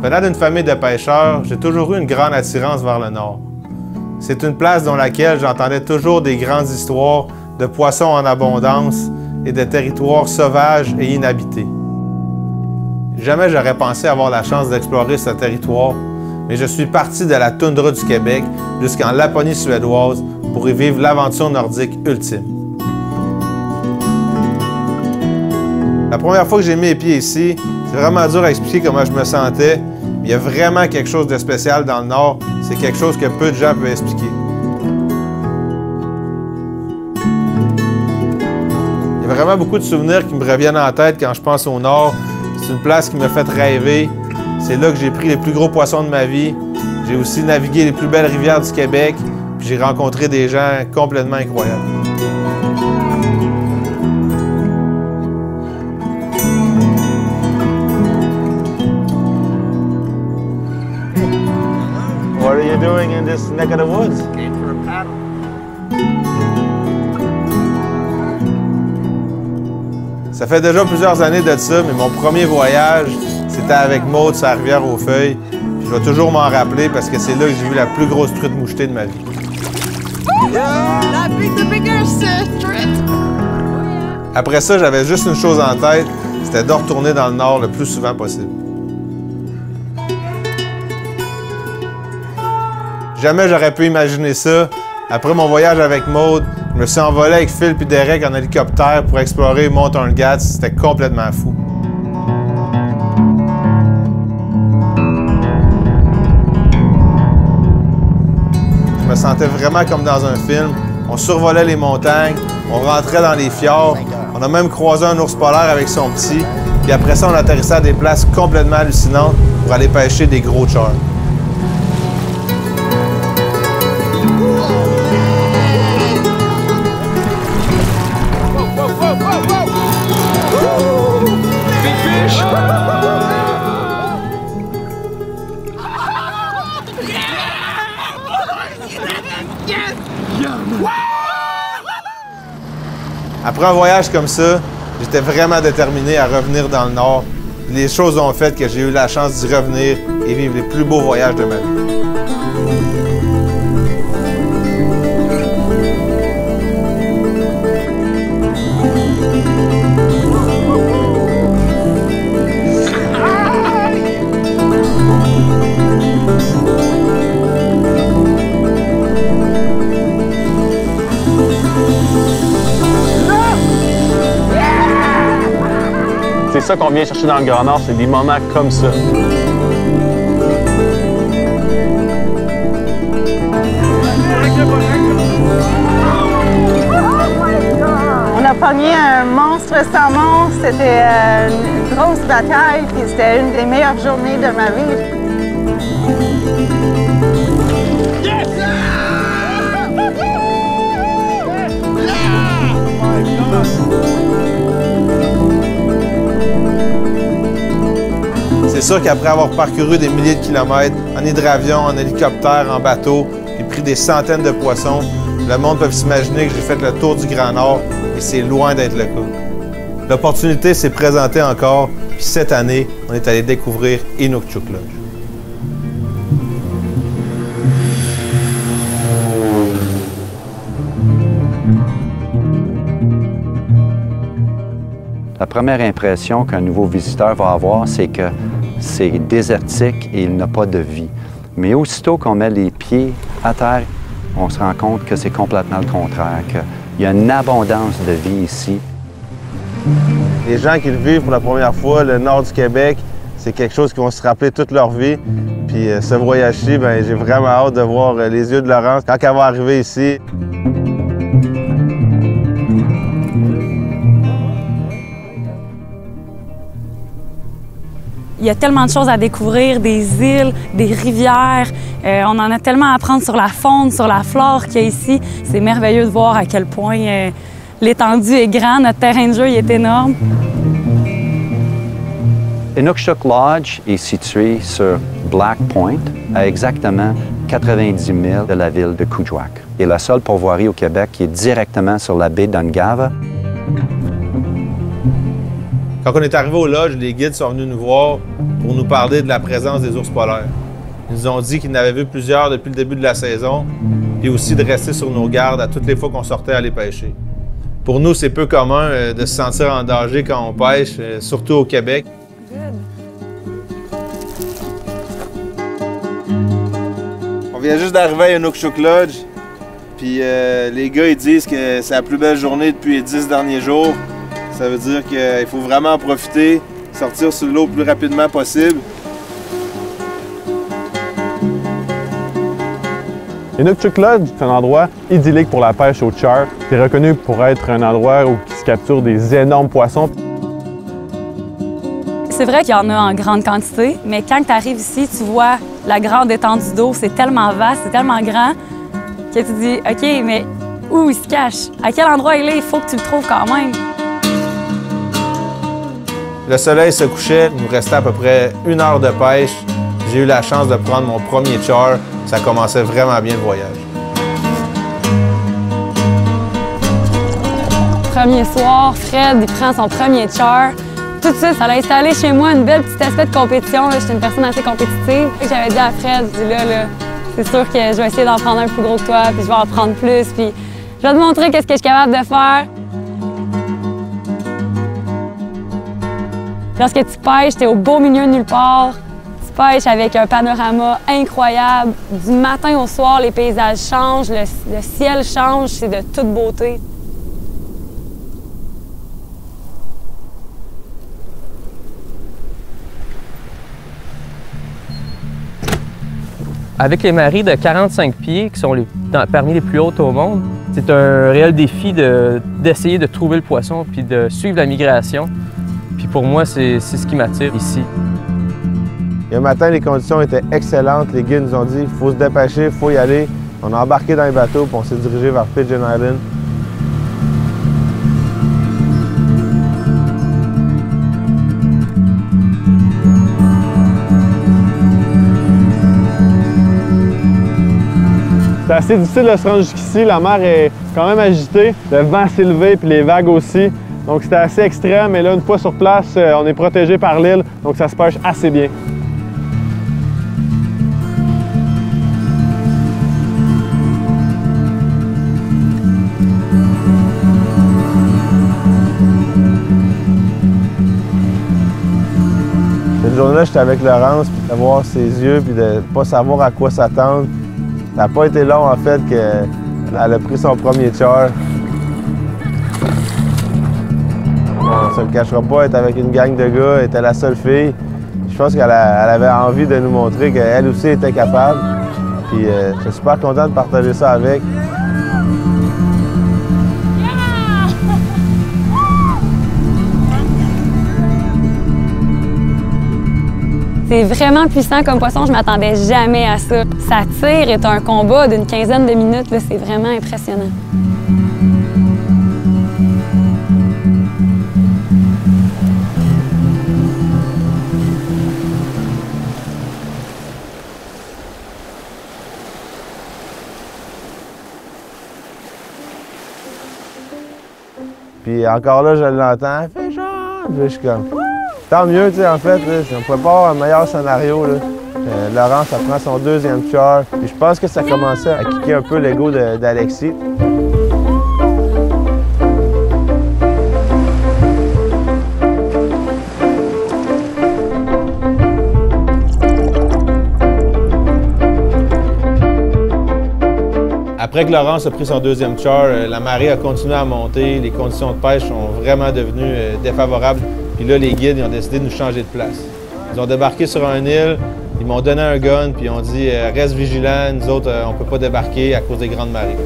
Venant d'une famille de pêcheurs, j'ai toujours eu une grande attirance vers le nord. C'est une place dans laquelle j'entendais toujours des grandes histoires de poissons en abondance et de territoires sauvages et inhabités. Jamais j'aurais pensé avoir la chance d'explorer ce territoire, mais je suis parti de la toundra du Québec jusqu'en Laponie suédoise pour y vivre l'aventure nordique ultime. La première fois que j'ai mis les pieds ici, c'est vraiment dur à expliquer comment je me sentais. Il y a vraiment quelque chose de spécial dans le Nord. C'est quelque chose que peu de gens peuvent expliquer. Il y a vraiment beaucoup de souvenirs qui me reviennent en tête quand je pense au Nord. C'est une place qui m'a fait rêver. C'est là que j'ai pris les plus gros poissons de ma vie. J'ai aussi navigué les plus belles rivières du Québec. Puis j'ai rencontré des gens complètement incroyables. What are you doing in this neck of the woods? Came for a paddle. Ça fait déjà plusieurs années de ça, mais mon premier voyage, c'était avec Maude sur la rivière aux Feuilles. Puis je vais toujours m'en rappeler parce que c'est là que j'ai vu la plus grosse truite mouchetée de ma vie. Après ça, j'avais juste une chose en tête, c'était de retourner dans le Nord le plus souvent possible. Jamais j'aurais pu imaginer ça. Après mon voyage avec Maude, je me suis envolé avec Phil et Derek en hélicoptère pour explorer Mont-Torngat. C'était complètement fou. Je me sentais vraiment comme dans un film. On survolait les montagnes, on rentrait dans les fjords. On a même croisé un ours polaire avec son petit. Puis après ça, on atterrissait à des places complètement hallucinantes pour aller pêcher des gros chars. Après un voyage comme ça, j'étais vraiment déterminé à revenir dans le Nord. Les choses ont fait que j'ai eu la chance d'y revenir et vivre les plus beaux voyages de ma vie. C'est ça qu'on vient chercher dans le Grand Nord, c'est des moments comme ça. On a pogné un monstre sans monstre, c'était une grosse bataille, puis c'était une des meilleures journées de ma vie. C'est sûr qu'après avoir parcouru des milliers de kilomètres en hydravion, en hélicoptère, en bateau, et pris des centaines de poissons, le monde peut s'imaginer que j'ai fait le tour du Grand Nord et c'est loin d'être le cas. L'opportunité s'est présentée encore, puis cette année, on est allé découvrir Inukchuk Lodge. La première impression qu'un nouveau visiteur va avoir, c'est que c'est désertique et il n'a pas de vie. Mais aussitôt qu'on met les pieds à terre, on se rend compte que c'est complètement le contraire, qu'il y a une abondance de vie ici. Les gens qui le vivent pour la première fois, le nord du Québec, c'est quelque chose qu'ils vont se rappeler toute leur vie. Puis ce voyage-ci, j'ai vraiment hâte de voir les yeux de Laurence quand elle va arriver ici. Il y a tellement de choses à découvrir, des îles, des rivières. On en a tellement à apprendre sur la faune, sur la flore qu'il y a ici. C'est merveilleux de voir à quel point l'étendue est grande, notre terrain de jeu il est énorme. Inukchuk Lodge est situé sur Black Point, à exactement 90 000 de la ville de Coudjouac. Et la seule pourvoirie au Québec qui est directement sur la baie d'Ungava. Quand on est arrivé au lodge, les guides sont venus nous voir pour nous parler de la présence des ours polaires. Ils nous ont dit qu'ils en avaient vu plusieurs depuis le début de la saison, puis aussi de rester sur nos gardes à toutes les fois qu'on sortait aller pêcher. Pour nous, c'est peu commun de se sentir en danger quand on pêche, surtout au Québec. On vient juste d'arriver à Inukshuk Lodge, puis les gars ils disent que c'est la plus belle journée depuis les 10 derniers jours. Ça veut dire qu'il faut vraiment en profiter, sortir sur l'eau le plus rapidement possible. Inukshuk Lodge, c'est un endroit idyllique pour la pêche au char. C'est reconnu pour être un endroit où il se capture des énormes poissons. C'est vrai qu'il y en a en grande quantité, mais quand tu arrives ici, tu vois la grande étendue d'eau. C'est tellement vaste, c'est tellement grand que tu dis « OK, mais où il se cache? À quel endroit il est? Il faut que tu le trouves quand même. » Le soleil se couchait, il nous restait à peu près 1 heure de pêche. J'ai eu la chance de prendre mon premier char. Ça commençait vraiment bien le voyage. Premier soir, Fred, il prend son premier char. Tout de suite, ça a installé chez moi une belle petite aspect de compétition. J'étais une personne assez compétitive. J'avais dit à Fred, je dis là, c'est sûr que je vais essayer d'en prendre un plus gros que toi, puis je vais en prendre plus, puis je vais te montrer qu'est-ce que je suis capable de faire. Lorsque tu pêches, t'es au beau milieu de nulle part. Tu pêches avec un panorama incroyable. Du matin au soir, les paysages changent, le ciel change, c'est de toute beauté. Avec les marées de 45 pieds, qui sont parmi les plus hautes au monde, c'est un réel défi d'essayer de trouver le poisson puis de suivre la migration. Puis pour moi, c'est ce qui m'attire ici. Le matin, les conditions étaient excellentes. Les guides nous ont dit qu'il faut se dépêcher, il faut y aller. On a embarqué dans les bateaux puis on s'est dirigé vers Pigeon Island. C'est assez difficile de se rendre jusqu'ici. La mer est quand même agitée. Le vent s'est levé puis les vagues aussi. Donc c'était assez extrême. Et là, une fois sur place, on est protégé par l'île. Donc ça se pêche assez bien. Cette journée-là, j'étais avec Laurence, puis de voir ses yeux, puis de ne pas savoir à quoi s'attendre. Ça n'a pas été long, en fait, qu'elle a pris son premier char. On se le cachera pas, elle était avec une gang de gars, elle était la seule fille. Je pense qu'elle avait envie de nous montrer qu'elle aussi était capable. Puis je suis super content de partager ça avec. C'est vraiment puissant comme poisson, je m'attendais jamais à ça. Ça tire est un combat d'une 15aine de minutes, c'est vraiment impressionnant. Puis encore là, je l'entends, elle fait genre, je suis comme... Tant mieux, tu sais, en fait, là, on pourrait pas avoir un meilleur scénario, là. Laurence, elle prend son deuxième char. Puis je pense que ça commençait à kicker un peu l'ego d'Alexis. Après que Laurence a pris son deuxième char, la marée a continué à monter, les conditions de pêche sont vraiment devenues défavorables. Puis là, les guides ils ont décidé de nous changer de place. Ils ont débarqué sur une île, ils m'ont donné un gun, puis ils ont dit « Reste vigilant, nous autres, on ne peut pas débarquer à cause des grandes marées. »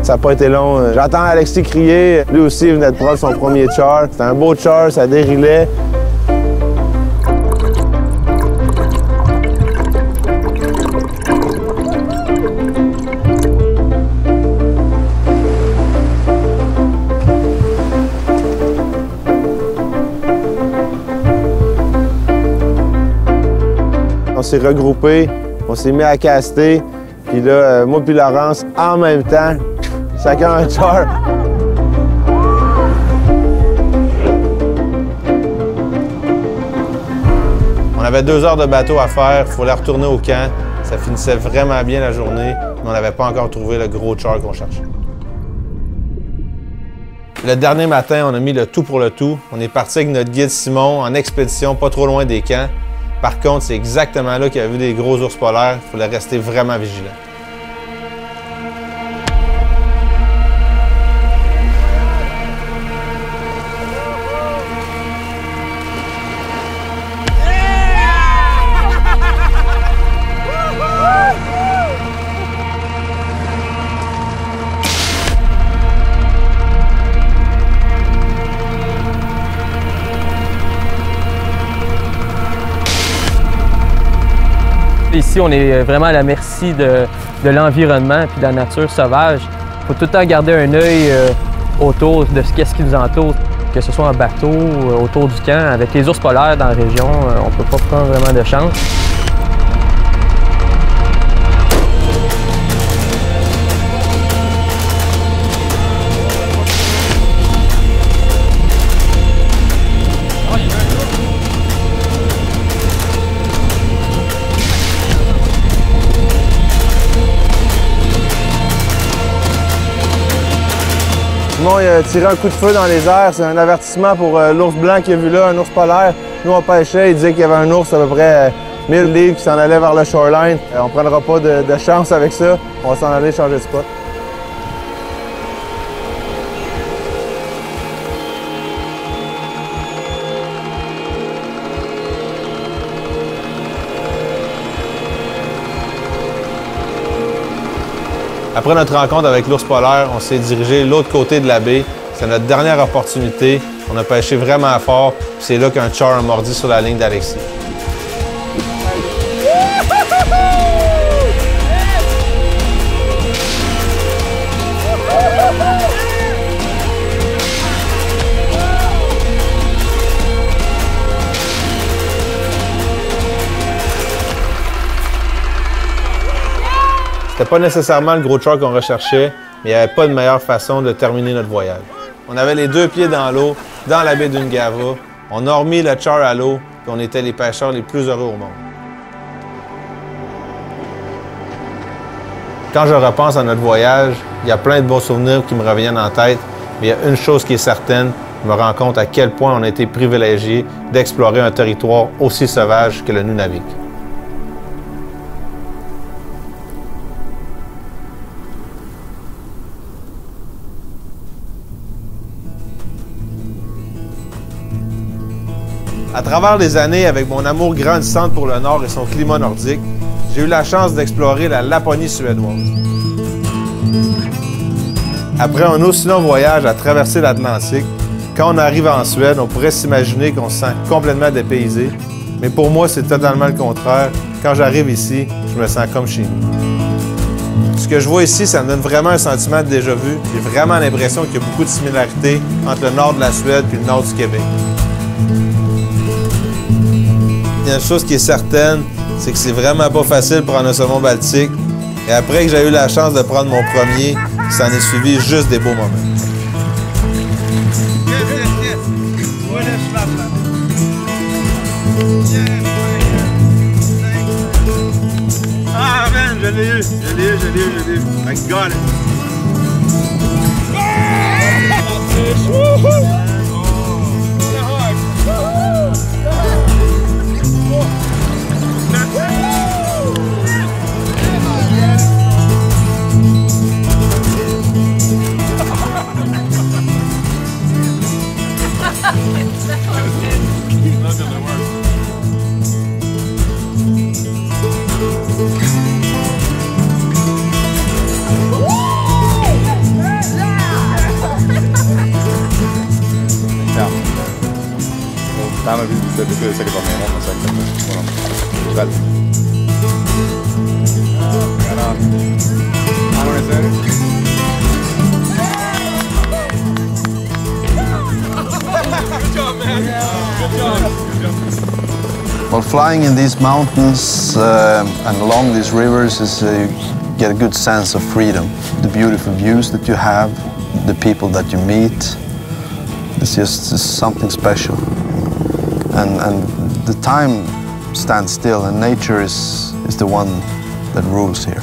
Ça n'a pas été long. J'entends Alexis crier. Lui aussi, il venait de prendre son premier char. C'était un beau char, ça dérilait. On s'est regroupés, on s'est mis à caster. Puis là, moi puis Laurence, en même temps, Chacun un char. On avait 2 heures de bateau à faire, il fallait retourner au camp. Ça finissait vraiment bien la journée, mais on n'avait pas encore trouvé le gros char qu'on cherchait. Le dernier matin, on a mis le tout pour le tout. On est parti avec notre guide Simon en expédition, pas trop loin des camps. Par contre, c'est exactement là qu'il y avait des gros ours polaires. Il fallait rester vraiment vigilant. Ici, on est vraiment à la merci de l'environnement et de la nature sauvage. Il faut tout le temps garder un œil autour de ce qui nous entoure, que ce soit en bateau, autour du camp. Avec les ours polaires dans la région, on ne peut pas prendre vraiment de chance. Simon il a tiré un coup de feu dans les airs. C'est un avertissement pour l'ours blanc qu'il a vu là, un ours polaire. Nous, on pêchait, il disait qu'il y avait un ours à peu près 1000 livres qui s'en allait vers le shoreline. On ne prendra pas de chance avec ça. On va s'en aller changer de spot. Après notre rencontre avec l'ours polaire, on s'est dirigé de l'autre côté de la baie. C'est notre dernière opportunité. On a pêché vraiment fort. C'est là qu'un char a mordi sur la ligne d'Alexis. C'était pas nécessairement le gros char qu'on recherchait, mais il n'y avait pas de meilleure façon de terminer notre voyage. On avait les 2 pieds dans l'eau, dans la baie d'Ungava. On a remis le char à l'eau, et on était les pêcheurs les plus heureux au monde. Quand je repense à notre voyage, il y a plein de beaux souvenirs qui me reviennent en tête, mais il y a une chose qui est certaine, je me rends compte à quel point on a été privilégiés d'explorer un territoire aussi sauvage que le Nunavik. À travers les années, avec mon amour grandissant pour le Nord et son climat nordique, j'ai eu la chance d'explorer la Laponie suédoise. Après un aussi long voyage à traverser l'Atlantique, quand on arrive en Suède, on pourrait s'imaginer qu'on se sent complètement dépaysé. Mais pour moi, c'est totalement le contraire. Quand j'arrive ici, je me sens comme chez nous. Ce que je vois ici, ça me donne vraiment un sentiment de déjà-vu. J'ai vraiment l'impression qu'il y a beaucoup de similarités entre le nord de la Suède et le nord du Québec. Il y a une chose qui est certaine, c'est que c'est vraiment pas facile de prendre un saumon baltique. Et après que j'ai eu la chance de prendre mon premier, ça en est suivi juste des beaux moments. Ah man, je l'ai eu. I got it. Tämä on kyllä sekin on meidän omassa ekstremmässä. Well, flying in these mountains and along these rivers is get a good sense of freedom. The beautiful views that you have, the people that you meet, it's just something special. And the time stands still, and nature is the one that rules here.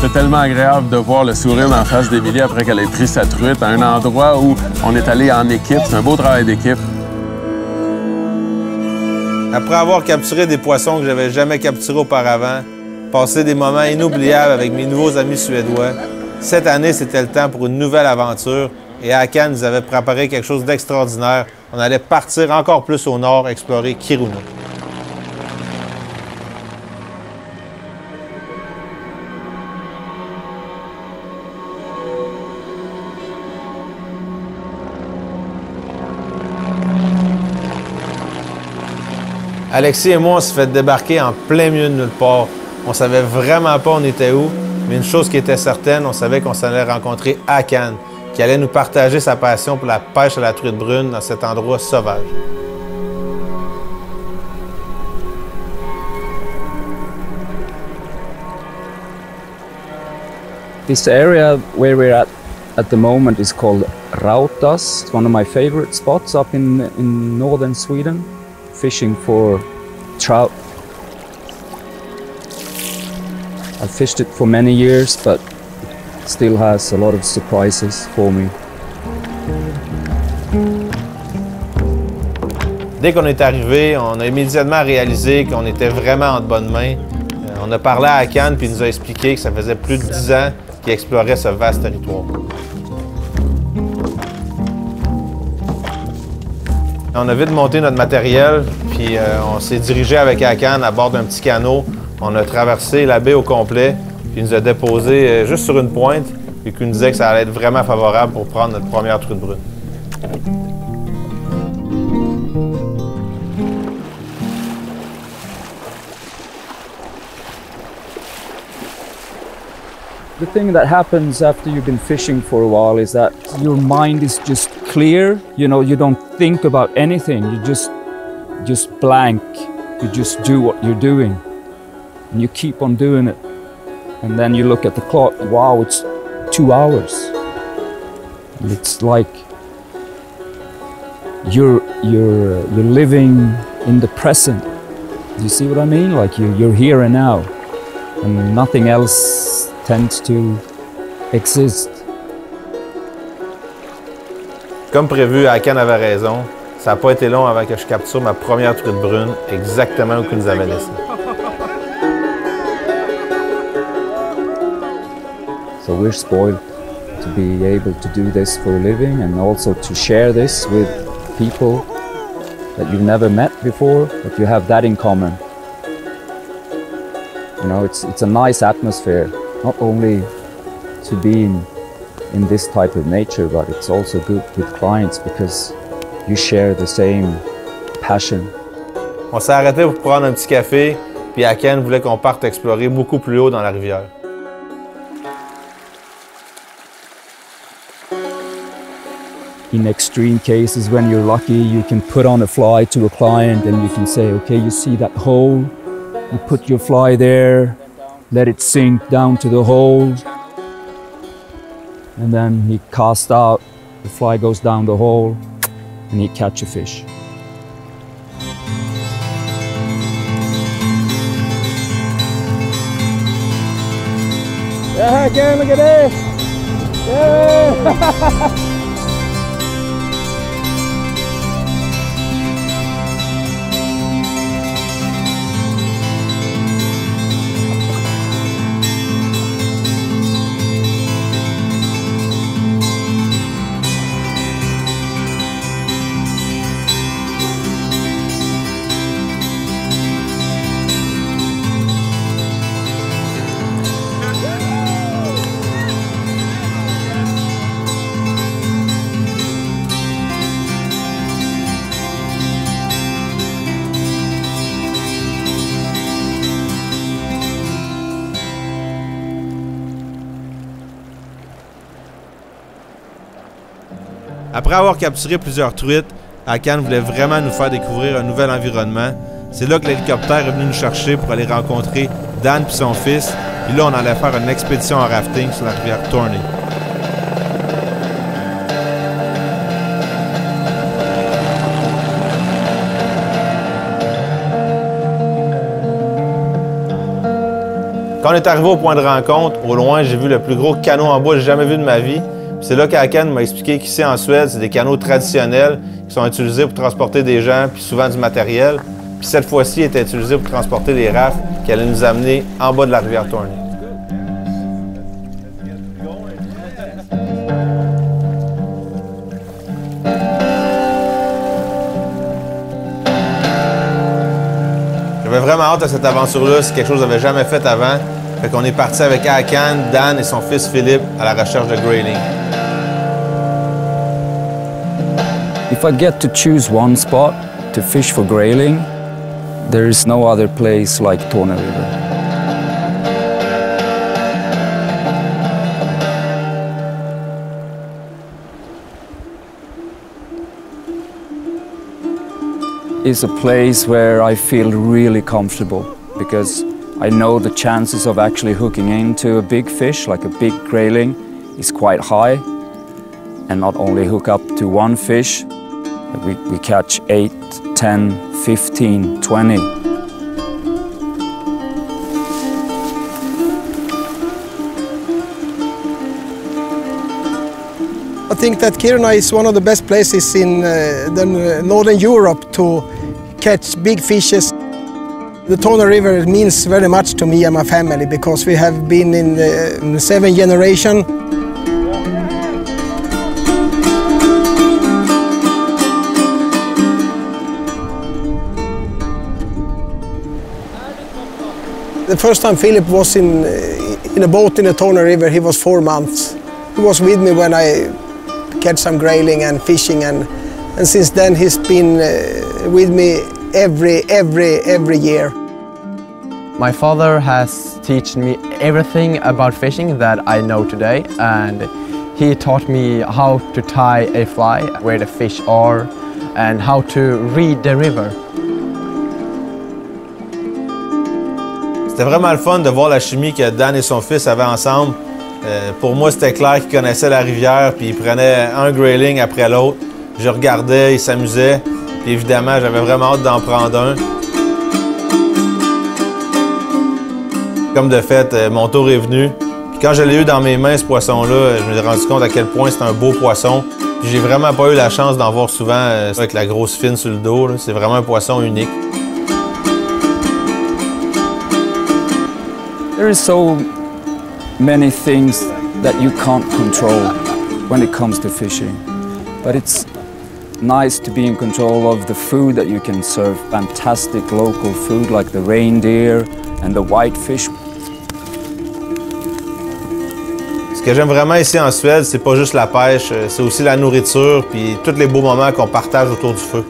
C'est tellement agréable de voir le sourire en face d'Émilie après qu'elle ait pris sa truite à un endroit où on est allé en équipe. C'est un beau travail d'équipe. Après avoir capturé des poissons que j'avais jamais capturés auparavant, passé des moments inoubliables avec mes nouveaux amis suédois, cette année, c'était le temps pour une nouvelle aventure et Håkan nous avait préparé quelque chose d'extraordinaire. On allait partir encore plus au nord, explorer Kiruna. Alexis et moi, on s'est fait débarquer en plein milieu de nulle part. On savait vraiment pas on était où, mais une chose qui était certaine, on savait qu'on allait rencontrer Håkan, qui allait nous partager sa passion pour la pêche à la truite brune dans cet endroit sauvage. This area where we're at the moment is called Rautas. It's one of my favorite spots up in northern Sweden. Fishing for trout. I've fished it for many years, but it still has a lot of surprises for me. Dès qu'on est arrivé, on a immédiatement réalisé qu'on était vraiment en de bonnes mains. On a parlé à Håkan puis il nous a expliqué que ça faisait plus de 10 ans qu'il explorait ce vaste territoire. On a vite monté notre matériel, puis on s'est dirigé avec Håkan à bord d'un petit canot. On a traversé la baie au complet, puis il nous a déposé juste sur une pointe, et qu'il nous disait que ça allait être vraiment favorable pour prendre notre première truite brune. The thing that happens after you've been fishing for a while is that your mind is just clear. You know, you don't think about anything. You just blank. You just do what you're doing. And you keep on doing it. And then you look at the clock, wow, it's 2 hours. And it's like you're living in the present. Do you see what I mean? Like you're here and now. And nothing else tends to exist. Comme prévu, Håkan avait raison. Ça n'a pas été long avant que je capture ma première truite brune, exactement où il nous avait laissé. So we're spoiled to be able to do this for a living and also to share this with people that you've never met before, but you have that in common. You know, it's a nice atmosphere. Not only to be in this type of nature, but it's also good with clients because you share the same passion. On s'est arrêté pour prendre un petit café, puis Håkan voulait qu'on parte explorer beaucoup plus haut dans la rivière. In extreme cases, when you're lucky, you can put on a fly to a client and you can say, okay, you see that hole? You put your fly there, let it sink down to the hole, and then he casts out, the fly goes down the hole, and he catch a fish. Yeah, again, look at this! Yeah! Après avoir capturé plusieurs truites, Akan voulait vraiment nous faire découvrir un nouvel environnement. C'est là que l'hélicoptère est venu nous chercher pour aller rencontrer Dan et son fils. Puis là, on allait faire une expédition en rafting sur la rivière Thorney. Quand on est arrivé au point de rencontre, au loin, j'ai vu le plus gros canot en bois que j'ai jamais vu de ma vie. C'est là qu'Akan m'a expliqué qu'ici en Suède, c'est des canots traditionnels qui sont utilisés pour transporter des gens puis souvent du matériel. Puis cette fois-ci, il était utilisé pour transporter les rafts qui allaient nous amener en bas de la rivière Thorney. J'avais vraiment hâte à cette aventure-là. C'est quelque chose que j'avais jamais fait avant. Fait qu'on est parti avec Akan, Dan et son fils Philippe à la recherche de grayling. If I get to choose one spot to fish for grayling, there is no other place like Thorney River. It's a place where I feel really comfortable because I know the chances of actually hooking into a big fish, like a big grayling, is quite high. And not only hook up to one fish, we catch 8, 10, 15, 20. I think that Kiruna is one of the best places in Northern Europe to catch big fishes. The Thorney River means very much to me and my family because we have been in 7 generations. The first time Philip was in a boat in the Thorney River, he was 4 months. He was with me when I catch some grayling and fishing, and since then he's been with me every year. My father has taught me everything about fishing that I know today, and he taught me how to tie a fly, where the fish are, and how to read the river. C'était vraiment le fun de voir la chimie que Dan et son fils avaient ensemble. Pour moi, c'était clair qu'ils connaissaient la rivière, puis ils prenaient un grayling après l'autre. Je regardais, ils s'amusaient, puis évidemment, j'avais vraiment hâte d'en prendre un. Comme de fait, mon tour est venu. Puis quand je l'ai eu dans mes mains, ce poisson-là, je me suis rendu compte à quel point c'est un beau poisson. Puis j'ai vraiment pas eu la chance d'en voir souvent avec la grosse fine sur le dos. C'est vraiment un poisson unique. There is so many things that you can't control when it comes to fishing. But it's nice to be in control of the food that you can serve. Fantastic local food like the reindeer and the whitefish. Ce que j'aime vraiment ici en Suède, c'est pas juste la pêche, c'est aussi la nourriture puis tous les beaux moments qu'on partage autour du feu.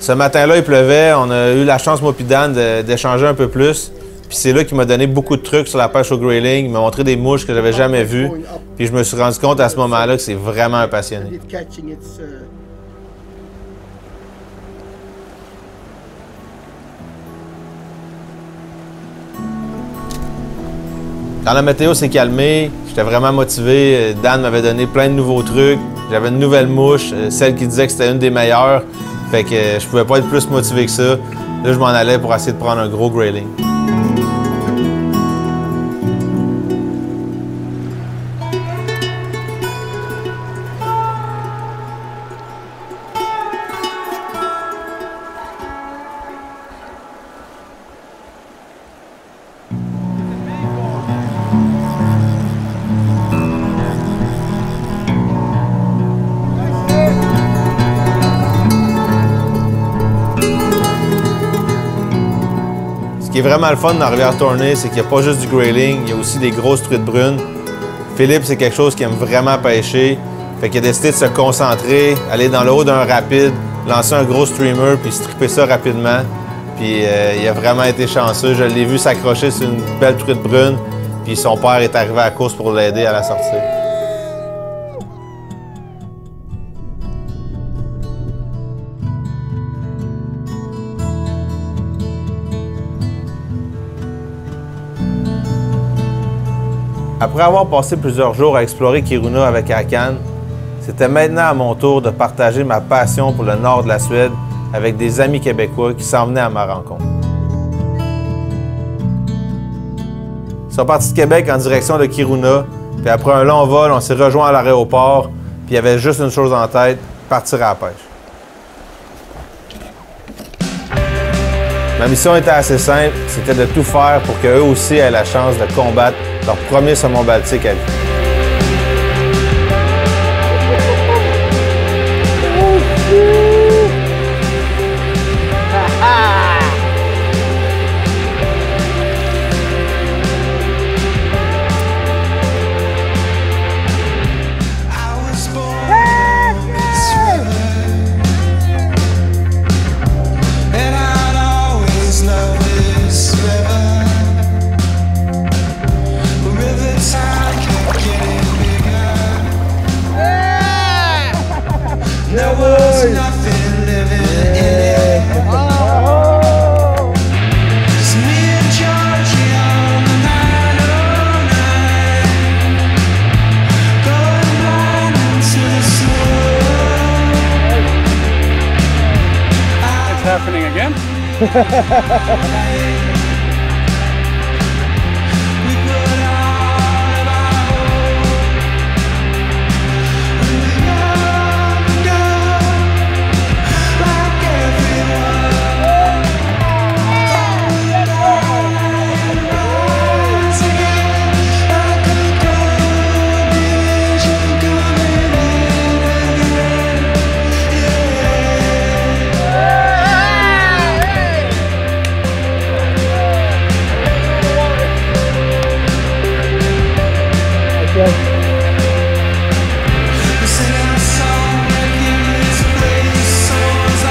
Ce matin-là, il pleuvait. On a eu la chance, moi et Dan, d'échanger un peu plus. Puis c'est là qu'il m'a donné beaucoup de trucs sur la pêche au grayling. Il m'a montré des mouches que j'avais jamais vues. Puis je me suis rendu compte à ce moment-là que c'est vraiment un passionné. Quand la météo s'est calmée, j'étais vraiment motivé. Dan m'avait donné plein de nouveaux trucs. J'avais une nouvelle mouche, celle qui disait que c'était une des meilleures. Fait que je pouvais pas être plus motivé que ça. Là, je m'en allais pour essayer de prendre un gros grayling. Ce qui est vraiment le fun dans la rivière Thorney, c'est qu'il n'y a pas juste du grayling, il y a aussi des grosses truites brunes. Philippe, c'est quelque chose qu'il aime vraiment pêcher. Fait qu'il a décidé de se concentrer, aller dans le haut d'un rapide, lancer un gros streamer puis stripper ça rapidement. Puis il a vraiment été chanceux. Je l'ai vu s'accrocher sur une belle truite brune. Puis son père est arrivé à la course pour l'aider à la sortir. Après avoir passé plusieurs jours à explorer Kiruna avec Håkan, c'était maintenant à mon tour de partager ma passion pour le nord de la Suède avec des amis québécois qui s'en venaient à ma rencontre. Ils sont partis de Québec en direction de Kiruna, puis après un long vol, on s'est rejoints à l'aéroport, puis il y avait juste une chose en tête, partir à la pêche. Ma mission était assez simple, c'était de tout faire pour qu'eux aussi aient la chance de combattre leur premier saumon baltique à vie. Happening again?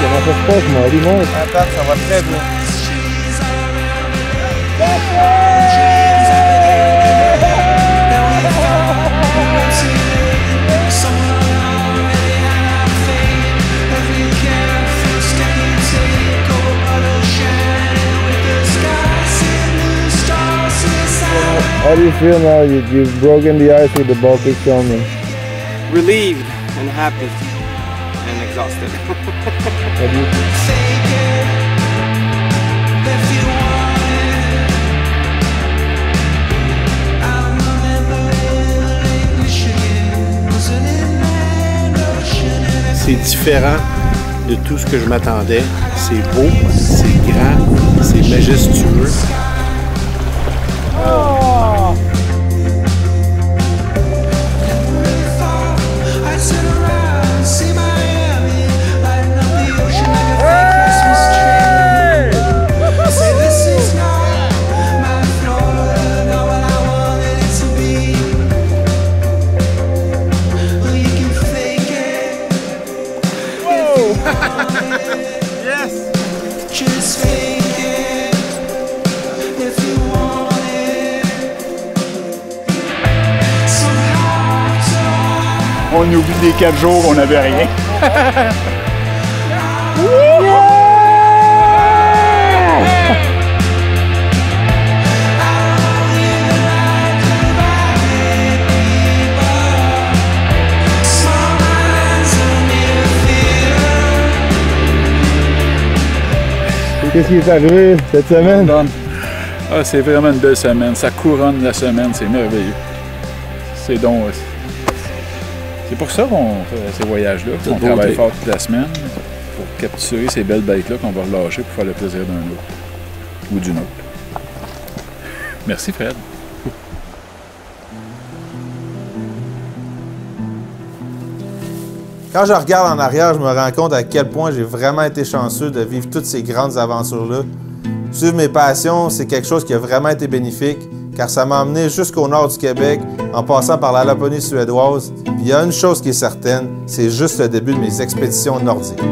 Comment ça se passe, moi? Dis-moi. Attends, ça va très bien. How do you feel now? You've broken the ice with the Baltic salmon. Relieved and happy and exhausted. C'est différent de tout ce que je m'attendais. C'est beau, c'est grand, c'est majestueux. On oublie des 4 jours, on n'avait rien. Qu'est-ce qui est arrivé cette semaine? Ah, c'est vraiment une belle semaine. Ça couronne la semaine, c'est merveilleux. C'est donc... C'est pour ça qu'on fait ces voyages-là, qu'on travaille fort toute la semaine pour capturer ces belles bêtes-là qu'on va relâcher pour faire le plaisir d'un autre ou d'une autre. Merci Fred. Quand je regarde en arrière, je me rends compte à quel point j'ai vraiment été chanceux de vivre toutes ces grandes aventures-là. Suivre mes passions, c'est quelque chose qui a vraiment été bénéfique, car ça m'a emmené jusqu'au nord du Québec, en passant par la Laponie suédoise. Puis il y a une chose qui est certaine, c'est juste le début de mes expéditions nordiques.